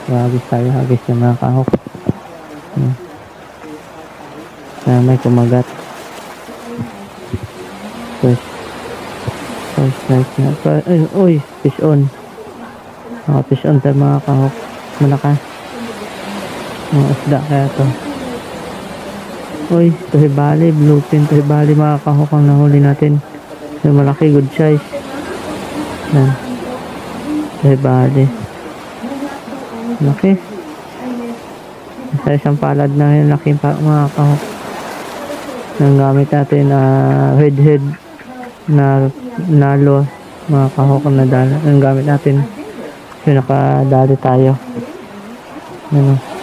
Hagis tayo, hagis yung mga kahok. May kumagat. First night na. Ay, uy, fish on. Fish on tayo mga kahok. Malaka. Mga isda kaya to. Uy, tuhibali, bluefin, tuhibali mga kahok ang nahuli natin. Yung malaki, good size. Yan. Tuhibali. Laki. Sa isang palad na yun, laki mga kahok. Ang gamit natin head na nalo, mga kahok na dala. Ang gamit natin yung nakadali tayo. Ano.